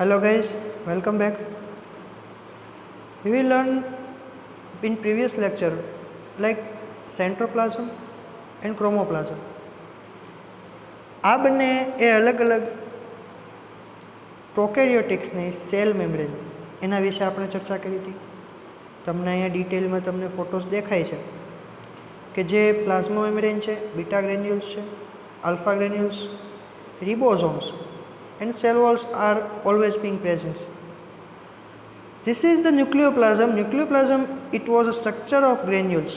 Hello guys, welcome back. We will learn in previous lecture like centroplasm and chromoplasm. આ બંને એ અલગ અલગ પ્રોકેરિયોટિક્સની cell membrane એના વિશે આપણે ચર્ચા કરી હતી. તમને અહીંયા ડિટેલમાં તમને ફોટોસ દેખાય છે કે જે પ્લાઝ્મા મેમ્બ્રેન છે, બીટા ગ્રેન્યુલ્સ છે, alpha granules, ribosomes and cell walls are always being present. This is the nucleoplasm. Nucleoplasm, it was a structure of granules.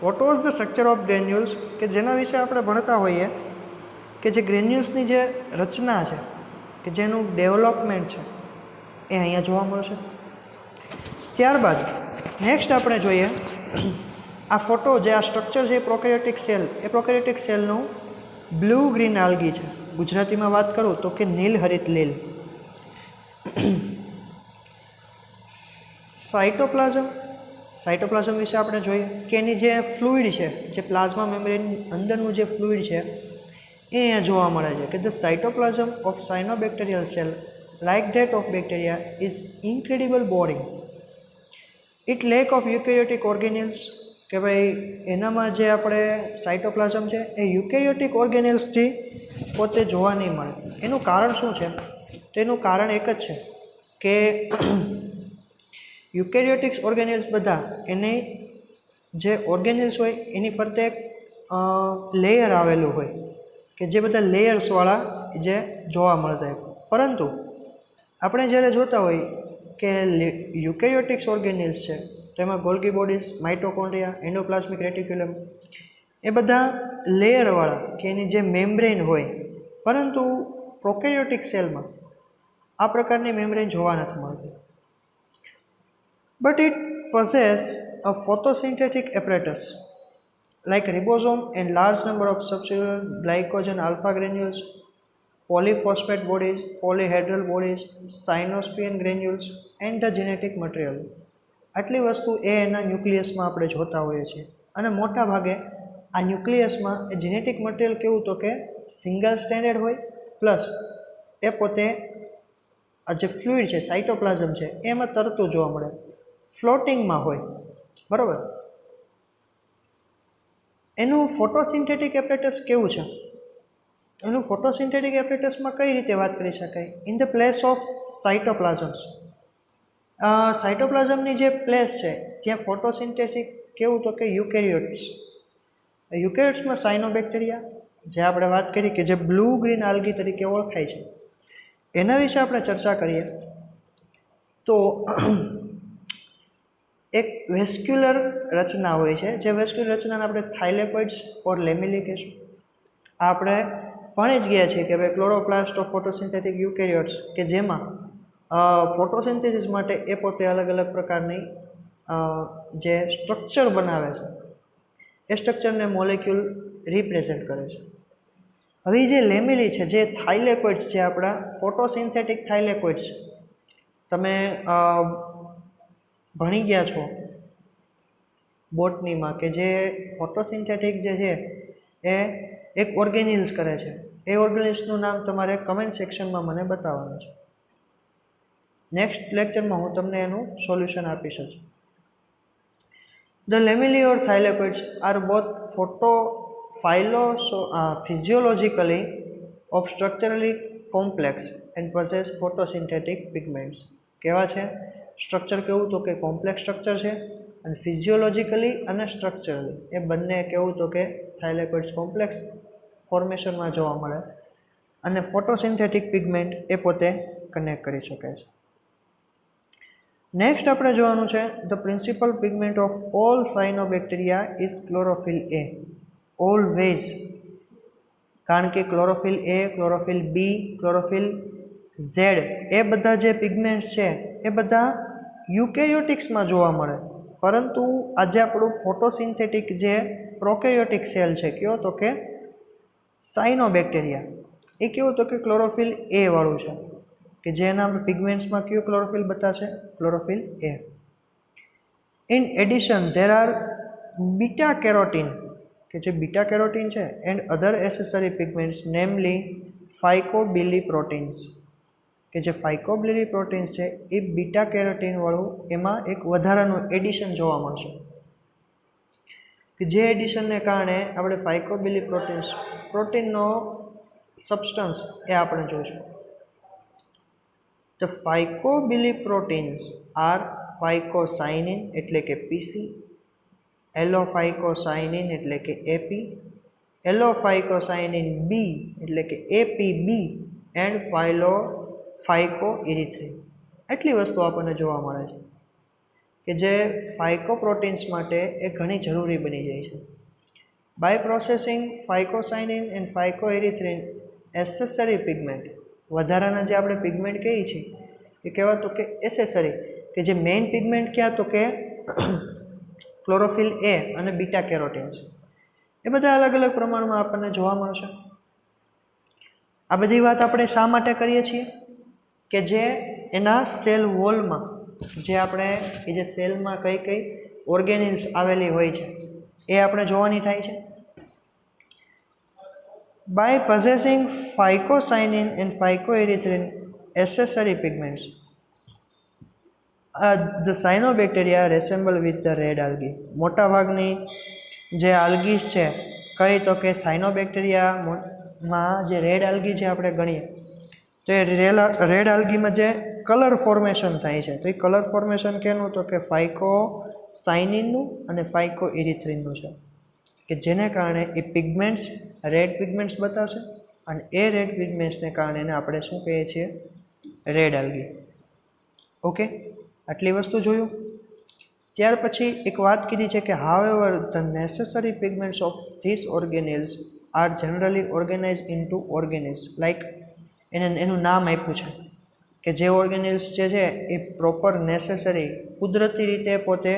What was the structure of granules? કે જેના વિશે આપણે ભણતા હોઈએ કે જે ગ્રેન્યુલ્સની જે રચના છે કે જેનું ડેવલપમેન્ટ છે એ અહીંયા જોવા મળશે. ત્યારબાદ નેક્સ્ટ આપણે જોઈએ આ ફોટો જે આ સ્ટ્રક્ચર છે પ્રોકેરિયોટિક સેલ, એ પ્રોકેરિયોટિક સેલનું બ્લુ ગ્રીન આલ્ગી છે. ગુજરાતીમાં વાત કરું તો કે નીલ હરિત લીલ. સાઇટોપ્લાઝમ વિશે આપણે જોઈએ કે એની જે ફ્લુઇડ છે, જે પ્લાઝમા મેમ્બ્રેનની અંદરનું જે ફ્લુઇડ છે એ અહીંયા જોવા મળે છે કે the cytoplasm of cyanobacterial cell like that of bacteria is incredible boring. It lack of eukaryotic organelles, કે ભાઈ એનામાં જે આપણે સાઇટોપ્લાઝમ છે એ યુકેરિયોટિક ઓર્ગેનિલ્સથી પોતે જોવા નહીં મળે. એનું કારણ શું છે? તો એનું કારણ એક જ છે કે યુકેરિયોટિક્સ ઓર્ગેનિલ્સ બધા એની જે ઓર્ગેનિલ્સ હોય એની ફરતે એક લેયર આવેલું હોય કે જે બધા લેયર્સવાળા જે જોવા મળતા હોય. પરંતુ આપણે જ્યારે જોતા હોય કે યુકેરિયોટિક્સ ઓર્ગેનિલ્સ છે તો એમાં Golgi bodies, mitochondria, endoplasmic reticulum એ બધા લેયરવાળા કે એની જે મેમ્બ્રેન હોય, પરંતુ પ્રોકેરિયોટિક સેલમાં આ પ્રકારની મેમ્બ્રેન જોવા નથી મળતી. But it possesses a photosynthetic apparatus like ribosome and large number of subcellular glycogen alpha granules, polyphosphate bodies, polyhedral bodies, synospian granules and the genetic material. આટલી વસ્તુ એ એના ન્યુક્લિયસમાં આપણે જોતા હોઈએ છીએ. અને મોટા ભાગે આ ન્યુક્લિયસમાં એ જેનેટિક મટીરિયલ કેવું તો કે સિંગલ સ્ટેન્ડર્ડ હોય, પ્લસ એ પોતે આ જે ફ્લુઇડ છે, સાઇટોપ્લાઝમ છે, એમાં તરતું જોવા મળે, ફ્લોટિંગમાં હોય. બરાબર. એનું ફોટોસિન્થેટિક એપરેટસ કેવું છે? એનું ફોટોસિન્થેટિક એપરેટસમાં કઈ રીતે વાત કરી શકાય? In the place of cytoplasms. સાઇટોપ્લાઝમની જે પ્લેસ છે ત્યાં ફોટોસિન્થેટિક કેવું તો કે યુકેરિયોટ્સમાં સાયનોબેક્ટેરિયા, જે આપણે વાત કરી કે જે બ્લુ ગ્રીન આલ્ગી તરીકે ઓળખાય છે, એના વિશે આપણે ચર્ચા કરીએ તો એક વેસ્ક્યુલર રચના હોય છે, જે વેસ્ક્યુલર રચનાને આપણે થાઇલેકોઇડ્સ ઓર લેમિલી કહીશું. આપણે ભણી જ ગયા છીએ કે ભાઈ ક્લોરોપ્લાસ્ટ ઓફ ફોટોસિન્થેટિક યુકેરિયોટ્સ કે જેમાં ફોટોસિન્થેસિસ માટે એ પોતે અલગ અલગ પ્રકારની જે સ્ટ્રક્ચર બનાવે છે એ સ્ટ્રક્ચરને મોલેક્યુલ રિપ્રેઝેન્ટ કરે છે. હવે જે લેમિલી છે, જે થાઇલેકોઇડ્સ છે, આપણા ફોટોસિન્થેટિક થાઇલેકોઇડ્સ, તમે ભણી ગયા છો બોટનીમાં કે જે ફોટોસિન્થેટિક જે છે એ એક ઓર્ગેનિલ્સ કરે છે. એ ઓર્ગેનિલ્સનું નામ તમારે કમેન્ટ સેક્શનમાં મને બતાવવાનું છે. નેક્સ્ટ લેક્ચરમાં હું તમને એનું સોલ્યુશન આપીશ જ. The lamellin or thylakoids are both physiologically or structurally complex and possess photosynthetic pigments. કેવા છે? સ્ટ્રક્ચર કેવું તો કે કોમ્પ્લેક્સ સ્ટ્રક્ચર છે, અને ફિઝિયોલોજીકલી અને સ્ટ્રક્ચરલી એ બંને કેવું તો કે થાઇલેકોઇડ્સ કોમ્પ્લેક્સ ફોર્મેશનમાં જોવા મળે, અને ફોટોસિન્થેટિક પિગમેન્ટ એ પોતે કનેક્ટ કરી શકે છે. નેક્સ્ટ આપણે જોવાનું છે the principal pigment of all cyanobacteria is chlorophyll A. Always. કારણ કે ક્લોરોફિલ એ, ક્લોરોફિલ બી, ક્લોરોફિલ ઝેડ એ બધા જે પિગમેન્ટ્સ છે એ બધા યુકેરિયોટિક્સમાં જોવા મળે, પરંતુ આજે આપણું ફોટોસિન્થેટિક જે પ્રોકેરિયોટિક સેલ છે કયો તો કે સાયનોબેક્ટેરિયા, એ કેવું તો કે ક્લોરોફિલ એ વાળું છે, કે જેના પિગમેન્ટ્સમાં કયું ક્લોરોફિલ બતાશે? Chlorophyll A. In addition there are beta carotene, કે જે બીટા કેરોટીન છે, and other accessory pigments namely phycobili proteins, કે જે ફાઇકોબિલિરી પ્રોટીન્સ છે એ બીટા કેરોટીનવાળું એમાં એક વધારાનું એડિશન જોવા મળશે, કે જે એડિશનને કારણે આપણે ફાઇકોબિલિરી પ્રોટીનનો સબસ્ટન્સ એ આપણે જોઈશું. The phycobiliproteins are phycocyanin એટલે કે PC, એલોફાઇકોસાયનિન એટલે કે AP, એલોફાઇકોસાયનિન B એટલે કે APB એન્ડ ફાઇકોઇરિથ્રિન. એટલી વસ્તુ આપણને જોવા મળે છે કે જે ફાઇકોપ્રોટીન્સ માટે એ ઘણી જરૂરી બની જાય છે. By processing phycocyanin and phycoerythrin accessory pigment, વધારાના જે આપણે પિગમેન્ટ કહીએ છીએ એ કહેવાતું કે એસેસરી, કે જે મેઇન પિગમેન્ટ ક્યાં તો કે ક્લોરોફિલ એ અને બીટા કેરોટીન્સ, એ બધા અલગ અલગ પ્રમાણમાં આપણને જોવા મળશે. આ બધી વાત આપણે શા માટે કરીએ છીએ કે જે એના સેલ વોલમાં જે આપણે એ જે સેલમાં કઈ કઈ ઓર્ગેનિલ્સ આવેલી હોય છે એ આપણે જોવાની થાય છે. By possessing phycocyanin and phycoerythrin accessory pigments, the cyanobacteria resemble with the red algae. મોટા ભાગની જે આલ્ગીસ છે કઈ તો કે સાયનોબેક્ટેરિયામાં જે રેડ આલ્ગી જે આપણે ગણીએ તો એ રેડ આલ્ગીમાં જે કલર ફોર્મેશન થાય છે તો એ કલર ફોર્મેશન કેનું તો કે ફાઇકોસાયનિનનું અને ફાઇકોઇરિથ્રિનનું છે, કે જેને કારણે એ પિગમેન્ટ્સ રેડ પિગમેન્ટ્સ બતાવશે અને એ રેડ પિગમેન્ટ્સને કારણે એને આપણે શું કહીએ છીએ, રેડ આલ્ગી. ઓકે, આટલી વસ્તુ જોયું. ત્યાર પછી એક વાત કીધી છે કે however the necessary pigments of these organelles are generally organized into organelles, like એનું નામ આપ્યું છે કે જે ઓર્ગેનિલ્સ જે છે એ પ્રોપર નેસેસરી કુદરતી રીતે પોતે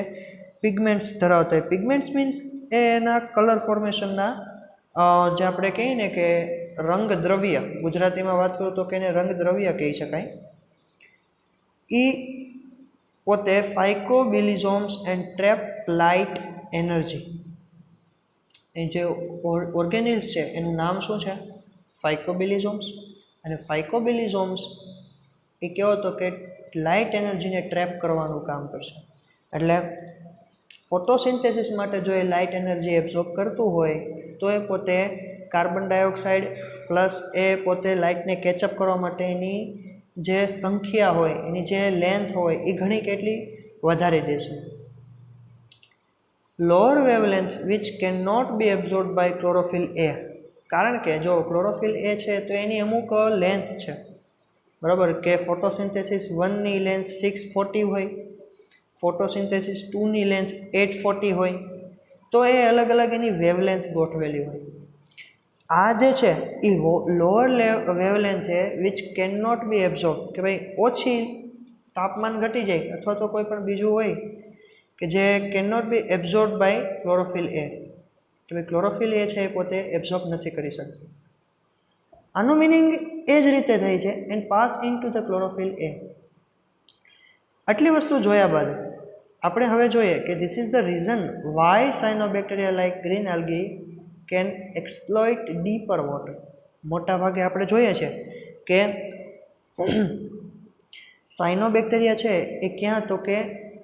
પિગમેન્ટ્સ ધરાવતા હોય. પિગમેન્ટ્સ મીન્સ એ એના કલર ફોર્મેશનના જે આપણે કહીએ ને કે રંગ દ્રવ્ય, ગુજરાતીમાં વાત કરું તો કે એને રંગ દ્રવ્ય કહી શકાય, એ પોતે ફાઇકોબિલિઝોમ્સ એન્ડ ટ્રેપ લાઇટ એનર્જી. એ જે ઓર્ગેનિલ્સ છે એનું નામ શું છે, ફાઇકોબિલિઝોમ્સ. અને ફાઇકોબિલિઝોમ્સ એ કેવો તો કે લાઇટ એનર્જીને ટ્રેપ કરવાનું કામ કરશે. એટલે ફોટોસિન્થેસિસ માટે જો એ લાઇટ એનર્જી એબ્ઝોર્બ કરતું હોય તો એ પોતે કાર્બન ડાયોક્સાઇડ પ્લસ એ પોતે લાઇટને કેચઅપ કરવા માટેની જે સંખ્યા હોય એની જે લેન્થ હોય એ ઘણી કેટલી વધારી દેશે. Lower wavelength which can not be absorb by chlorophyll A, કારણ કે જો ક્લોરોફિલ એ છે તો એની અમુક લેન્થ છે, બરાબર, કે ફોટોસિન્થેસિસ 1ની લેન્થ 640 હોય, ફોટોસિન્થેસિસ 2ની લેન્થ 840 હોય, તો એ અલગ અલગ એની વેવલેન્થ ગોઠવેલી હોય. આ જે છે એ લોઅર વેવલેન્થ છે which can not be absorb, કે ભાઈ ઓછી તાપમાન ઘટી જાય અથવા તો કોઈ પણ બીજું હોય કે જે can not be absorb by chlorophyll A, કે ભાઈ ક્લોરોફિલ એ છે એ પોતે એબ્ઝોર્બ નથી કરી શકતી. આનું મિનિંગ એ જ રીતે થાય છે and pass into the chlorophyll A. આટલી વસ્તુ જોયા બાદ આપણે હવે જોઈએ કે this is the reason why cyanobacteria like green algae can exploit deeper water. મોટા ભાગે આપણે જોઈએ છે કે સાયનોબેક્ટેરિયા છે એ ક્યાં તો કે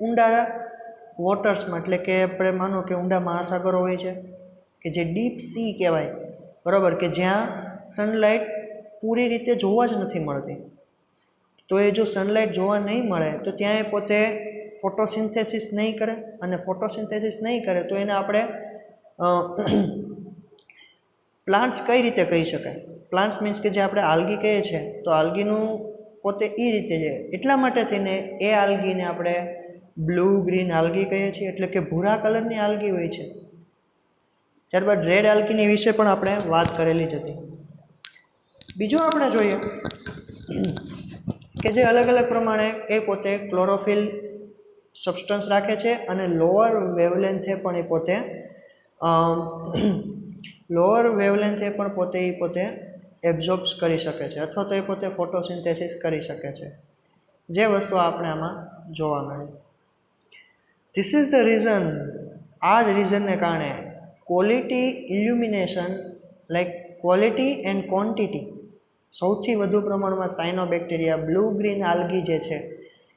ઊંડા વોટર્સમાં, એટલે કે આપણે માનો કે ઊંડા મહાસાગરો હોય છે કે જે ડીપ સી કહેવાય, બરાબર, કે જ્યાં સનલાઇટ પૂરી રીતે જોવા જ નથી મળતી. તો એ જો સનલાઇટ જોવા નહીં મળે તો ત્યાં એ પોતે ફોટોસિન્થેસિસ નહીં કરે, અને ફોટોસિન્થેસિસ નહીં કરે તો એને આપણે પ્લાન્ટ્સ કઈ રીતે કહી શકાય. પ્લાન્ટ્સ મીન્સ કે જે આપણે આલ્ગી કહીએ છીએ તો આલ્ગીનું પોતે એ રીતે છે. એટલા માટે થઈને એ આલ્ગીને આપણે બ્લુ ગ્રીન આલ્ગી કહીએ છીએ, એટલે કે ભૂરા કલરની આલ્ગી હોય છે. ત્યારબાદ રેડ આલ્ગીની વિશે પણ આપણે વાત કરેલી જ હતી. બીજું આપણે જોઈએ કે જે અલગ અલગ પ્રમાણે એ પોતે ક્લોરોફિલ સબસ્ટન્સ રાખે છે અને લોઅર વેવલેન્થે પણ એ પોતે એબ્ઝોર્બ્સ કરી શકે છે અથવા તો એ પોતે ફોટોસિન્થેસિસ કરી શકે છે, જે વસ્તુ આપણે આમાં જોવા મળે. ધીસ ઇઝ ધ રીઝન, આ જ રીઝનને કારણે quality illumination like quality and quantity સૌથી વધુ પ્રમાણમાં સાયનોબેક્ટેરિયા બ્લુ ગ્રીન આલ્ગી જે છે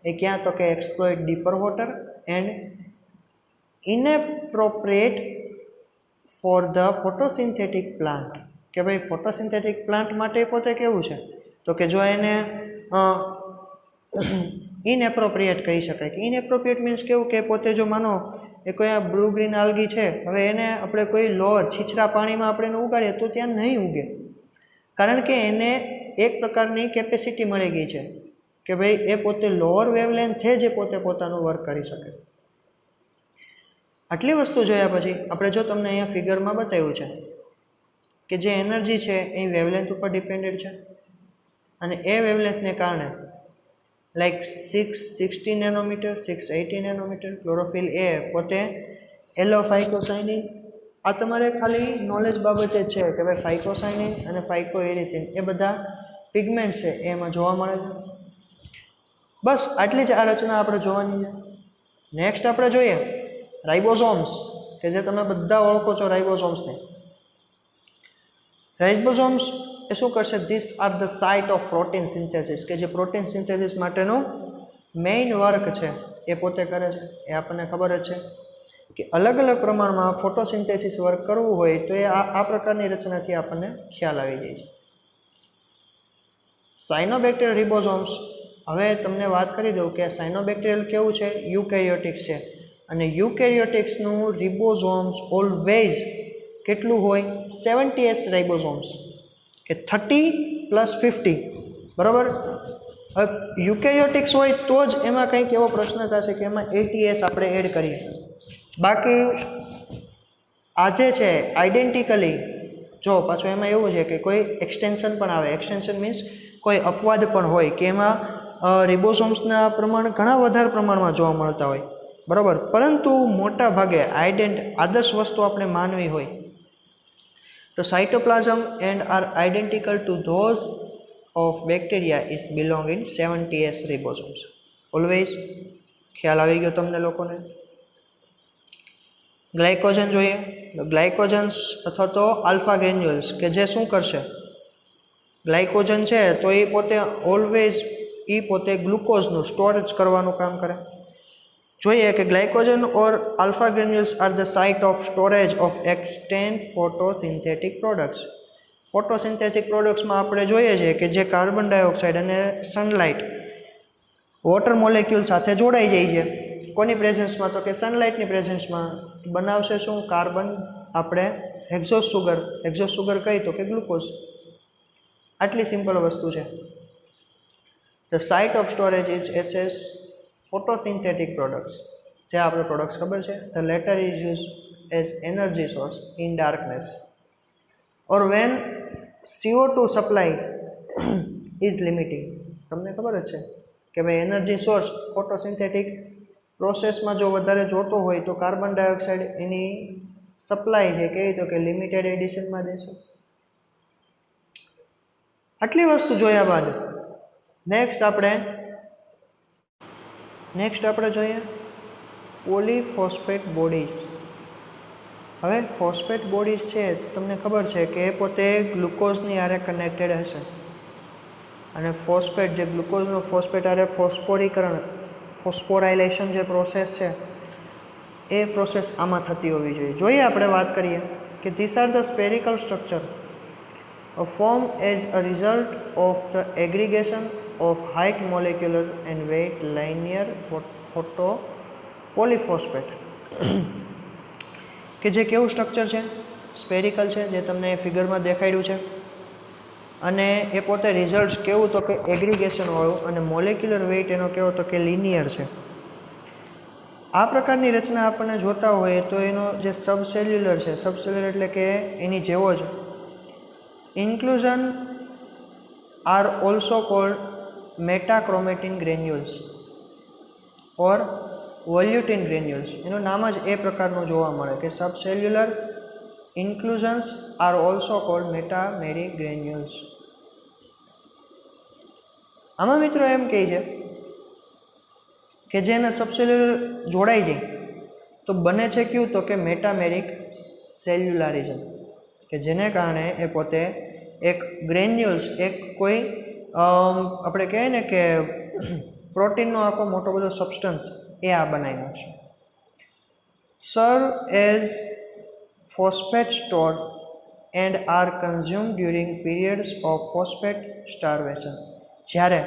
એ ક્યાં તો કે exploit deeper water and inappropriate for the photosynthetic plant. કે ભાઈ ફોટોસિન્થેટિક પ્લાન્ટ માટે પોતે કેવું છે તો કે જો એને ઇનએપ્રોપ્રિએટ કહી શકાય. કે ઇનએપ્રોપ્રિએટ મીન્સ કેવું કે પોતે જો માનો એ કોઈ આ બ્લુ ગ્રીન આલ્ગી છે, હવે એને આપણે કોઈ લોઅર છીછરા પાણીમાં આપણે એને ઉગાડીએ તો ત્યાં નહીં ઉગે, કારણ કે એને એક પ્રકારની કેપેસિટી મળી ગઈ છે કે ભાઈ એ પોતે લોઅર વેવલેન્થે જ પોતે પોતાનું વર્ક કરી શકે. આટલી વસ્તુ જોયા પછી આપણે જો તમને અહીંયા ફિગરમાં બતાવ્યું છે કે જે એનર્જી છે એ વેવલેન્થ ઉપર ડિપેન્ડેડ છે, અને એ વેવલેન્થને કારણે લાઈક 660 નેનોમીટર 680 નેનોમીટર ક્લોરોફિલ એ પોતે એલોફાઇકોસાઇનિન. આ તમારે ખાલી નોલેજ બાબતે છે કે ભાઈ ફાઇકોસાઇનિન અને ફાઇકોએરિથિન એ બધા પિગમેન્ટ છે એમાં જોવા મળે છે. બસ આટલી જ આ રચના આપણે જોવાની છે. નેક્સ્ટ આપણે જોઈએ રાઇબોસોમ્સ, કે જે તમે બધા ઓળખો છો રાઇબોસોમ્સને. રાઇબોસોમ્સ એ શું કરશે? This are the site of protein synthesis, કે જે પ્રોટીન સિન્થેસિસ માટેનું મેઇન વર્ક છે એ પોતે કરે છે. એ આપણને ખબર જ છે કે અલગ અલગ પ્રમાણમાં ફોટોસિન્થેસિસ વર્ક કરવું હોય તો એ આ પ્રકારની રચનાથી આપણને ખ્યાલ આવી જાય છે. સાયનોબેક્ટેરિયલ રિબોસોમ્સ, હવે તમને વાત કરી દઉં કે સાયનોબેક્ટેરિયલ કેવું છે? યુકેરિયોટિક્સ છે, અને યુકેરિયોટિક્સનું રિબોસોમ્સ ઓલવેઝ કેટલું હોય? 70s રાઇબોસોમ્સ, કે 30 + 50, બરાબર. હવે યુકેરિયોટિક્સ હોય તો જ એમાં કંઈક એવો પ્રશ્ન થશે કે એમાં 80s આપણે એડ કરીએ. બાકી આજે છે આઈડેન્ટિકલી જો પાછું એમાં એવું છે કે કોઈ એક્સટેન્શન પણ આવે. એક્સટેન્શન મીન્સ કોઈ અપવાદ પણ હોય કે એમાં રિબોસોમ્સના પ્રમાણ ઘણા વધારે પ્રમાણમાં જોવા મળતા હોય, બરાબર. પરંતુ મોટા ભાગે આદર્શ વસ્તુ આપણે માનવી હોય તો cytoplasm and are identical to those of bacteria is belong in 70s ribosomes. Always ખ્યાલ આવી ગયો તમને લોકોને? ગ્લાયકોજન જોઈએ. ગ્લાયકોજન્સ અથવા તો આલ્ફા ગ્રેન્યુલ્સ, કે જે શું કરશે? ગ્લાયકોજન છે તો એ પોતે ઓલવેઝ પોતે ગ્લુકોઝનું સ્ટોરેજ કરવાનું કામ કરે. જોઈએ કે glycogen or alpha granules are the site of storage of extent photosynthetic products. Photosynthetic પ્રોડક્ટ્સમાં આપણે જોઈએ છીએ કે જે કાર્બન ડાયોક્સાઇડ અને સનલાઇટ વોટર મોલેક્યુલ સાથે જોડાઈ જાય છે. કોની પ્રેઝન્સમાં? તો કે સનલાઇટની પ્રેઝન્સમાં. બનાવશે શું? કાર્બન, આપણે હેક્ઝોસ સુગર કઈ તો કે ગ્લુકોઝ. આટલી સિમ્પલ વસ્તુ છે. The site of storage is SS photosynthetic products, જે આપણે પ્રોડક્ટ્સ ખબર છે. The latter is use as energy source in darkness or when CO2 supply is limiting. તમને ખબર જ છે કે ભાઈ એનર્જી સોર્સ ફોટોસિન્થેટિક પ્રોસેસમાં જો વધારે જોતો હોય તો કાર્બન ડાયોક્સાઇડ એની સપ્લાય છે કે તો કે લિમિટેડ એડિશનમાં દેશે. આટલી વસ્તુ જોયા બાદ નેક્સ્ટ આપણે જોઈએ પોલીફોસ્ફેટ બોડીઝ. હવે ફોસ્ફેટ બોડીઝ છે તો તમને ખબર છે કે એ પોતે ગ્લુકોઝની હારે કનેક્ટેડ હશે, અને ફોસ્ફેટ જે ગ્લુકોઝનો ફોસ્ફેટ હારે ફોસ્ફોરાઇલેશન જે પ્રોસેસ છે એ પ્રોસેસ આમાં થતી હોવી જોઈએ. જોઈએ આપણે વાત કરીએ કે this are the spherical structure form as a result of the aggregation of height molecular and weight linear photo polyphosphate. કે જે કેવું સ્ટ્રક્ચર છે? સ્પેરિકલ છે, જે તમને ફિગરમાં દેખાડ્યું છે, અને એ પોતે રિઝલ્ટ કેવું તો કે એગ્રીગેશન વાળું, અને મોલેક્યુલર વેઇટ એનો કેવો તો કે લિનિયર છે. આ પ્રકારની રચના આપણને જોતા હોય તો એનો જે સબસેલ્યુલર છે, સબસેલ્યુલર એટલે કે એની જેવો જ inclusion are also called metachromatin granules or volutin granules. એનું નામ જ એ પ્રકારનું જોવા મળે કે subcellular inclusions are also called metameric granules. આમાં મિત્રો એમ કહે છે કે જેને સબસેલ્યુલર જોડાઈ જાય તો બને છે કયું તો કે મેટામેરિક સેલ્યુલારિઝમ, કે જેને કારણે એ પોતે એક ગ્રેન્યુલ્સ, એક કોઈ આપણે કહીએ ને કે પ્રોટીનનો આખો મોટો બધો સબસ્ટન્સ એ આ બનાવી નાખશે. Serve as phosphate store and are consume during periods of phosphate starvation. જ્યારે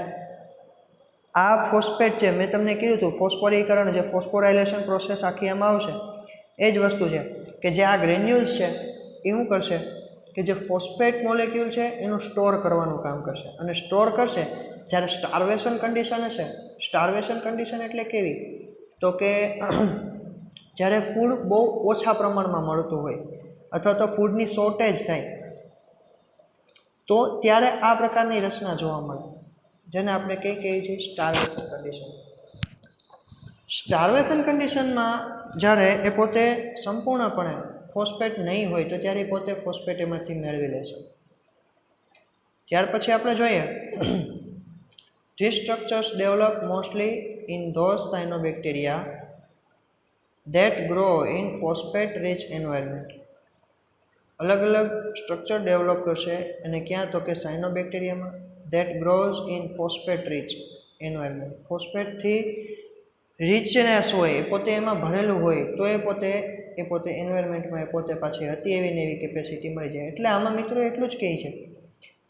આ ફોસ્ફેટ છે, મેં તમને કીધું હતું ફોસ્ફોરીકરણ, જે ફોસ્ફોરાઇલેશન પ્રોસેસ આખી એમાં આવશે, એ જ વસ્તુ છે કે જે આ ગ્રેન્યુલ્સ છે એ શું કરશે કે જે ફોસ્ફેટ મોલેક્યુલ છે એનું સ્ટોર કરવાનું કામ કરશે. અને સ્ટોર કરશે જ્યારે સ્ટાર્વેશન કન્ડિશન હશે. સ્ટાર્વેશન કન્ડિશન એટલે કેવી? તો કે જ્યારે ફૂડ બહુ ઓછા પ્રમાણમાં મળતું હોય અથવા તો ફૂડની શોર્ટેજ થાય, તો ત્યારે આ પ્રકારની રચના જોવા મળે, જેને આપણે કઈ કહીએ છીએ સ્ટાર્વેશન કન્ડિશન. સ્ટાર્વેશન કન્ડિશનમાં જ્યારે એ પોતે સંપૂર્ણપણે ફોસ્ફેટ નહીં હોય તો ત્યારે એ પોતે ફોસ્ફેટ એમાંથી મેળવી લેશે. ત્યાર પછી આપણે જોઈએ these structures develop mostly in those cyanobacteria that grow in phosphate rich environment. અલગ અલગ સ્ટ્રક્ચર ડેવલપ કરશે અને ક્યાં? તો કે સાયનોબેક્ટેરિયામાં that grows in phosphate rich environment. ફોસ્ફેટથી richness હોય, એ પોતે એમાં ભરેલું હોય તો એ પોતે એન્વાયરમેન્ટમાં એ પોતે પાછી હતી એવી ને એવી કેપેસિટી મળી જાય. એટલે આમાં મિત્રો એટલું જ કહે છે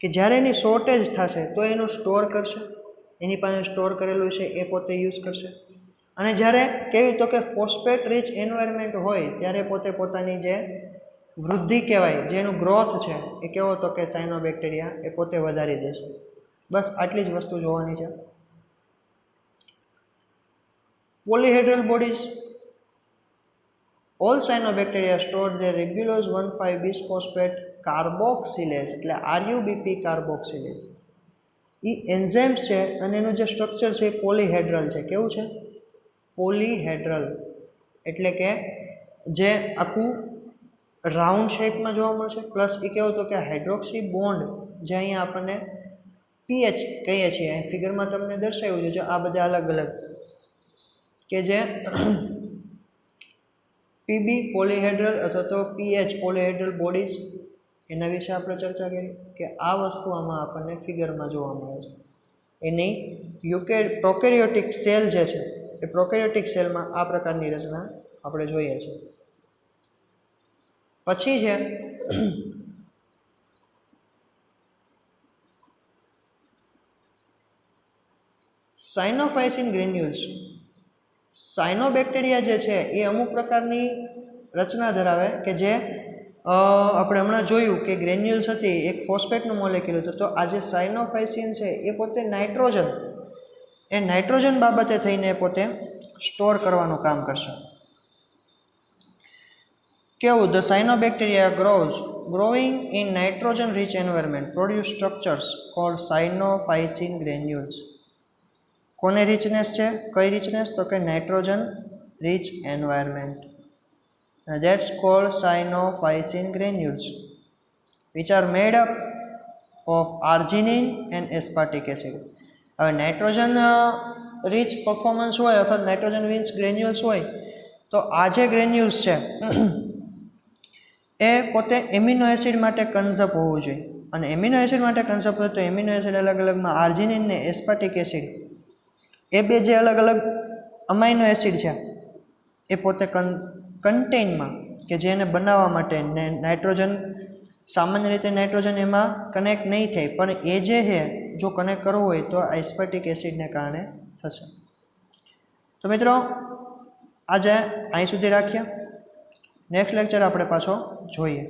કે જ્યારે એની શોર્ટેજ થશે તો એનું સ્ટોર કરશે, એની પાસે સ્ટોર કરેલું છે એ પોતે યુઝ કરશે. અને જ્યારે કેવી? તો કે ફોસ્ફેટ રિચ એન્વાયરમેન્ટ હોય ત્યારે પોતે પોતાની જે વૃદ્ધિ કહેવાય, જે એનું ગ્રોથ છે એ કેવો? તો કે સાયનોબેક્ટેરિયા એ પોતે વધારી દેશે. બસ આટલી જ વસ્તુ જોવાની છે. Polyhedral bodies. All cyanobacteria store their regulose 1,5-bisphosphate carboxylase એટલે RUBP કાર્બોક્સિલેઝ. એ એન્ઝાઇમ્સ છે અને એનું જે સ્ટ્રક્ચર છે એ પોલીહેડ્રલ છે. કેવું છે? પોલીહેડ્રલ એટલે કે જે આખું રાઉન્ડ શેપમાં જોવા મળશે. પ્લસ એ કેવું? તો કે હાઇડ્રોક્સી બોન્ડ, જે અહીંયા આપણને PH કહીએ છીએ, અહીં ફિગરમાં તમને દર્શાવ્યું છે, જો આ બધા અલગ અલગ કે જે PB પોલીહેડ્રલ અથવા તો PH પોલીહેડ્રલ બોડીઝ, એના વિશે આપણે ચર્ચા કરી કે આ વસ્તુ આમાં આપણને ફિગરમાં જોવા મળે છે. એની પ્રોકેરિયોટિક સેલ જે છે એ પ્રોકેરિયોટિક સેલમાં આ પ્રકારની રચના આપણે જોઈએ છીએ. પછી છે સાયનોફાઇસિન ગ્રેન્યુલ્સ. સાયનોબેક્ટેરિયા જે છે એ અમુક પ્રકારની રચના ધરાવે કે જે આપણે હમણાં જોયું કે ગ્રેન્યુલ્સ હતી, એક ફોસ્ફેટનું મોલેક્યુલ હતું. તો આ જે સાયનોફાઇસિન છે એ પોતે નાઇટ્રોજન બાબતે થઈને પોતે સ્ટોર કરવાનું કામ કરશે. કેવું? The cyanobacteria growing in nitrogen rich environment produce structures called cyanophycin granules. કોને રિચનેસ છે? કઈ રિચનેસ? તો કે nitrogen rich environment. That's called cyanophycin granules, which are made up of arginine and aspartic acid. હવે નાઇટ્રોજન રિચ પરફોર્મન્સ હોય અથવા nitrogen rich granules હોય તો આ જે ગ્રેન્યુલ્સ છે એ પોતે એમિનો એસિડ માટે કન્ઝપ હોવું જોઈએ. અને એમિનો એસિડ માટે કન્ઝપ હોય તો એમિનો એસિડ અલગ અલગમાં આર્જિનિન ને એસ્પાર્ટિક એસિડ, એ બે જે અલગ અલગ અમાઇનો એસિડ છે એ પોતે કન્ટેનમાં કે જેને બનાવવા માટે નાઇટ્રોજન, સામાન્ય રીતે નાઇટ્રોજન એમાં કનેક્ટ નહીં થાય, પણ એ જે છે જો કનેક્ટ કરવું હોય તો એસ્પાર્ટિક એસિડને કારણે થશે. તો મિત્રો આજે અહીં સુધી રાખીએ. નેક્સ્ટ લેક્ચર આપણે પાછો જોઈએ.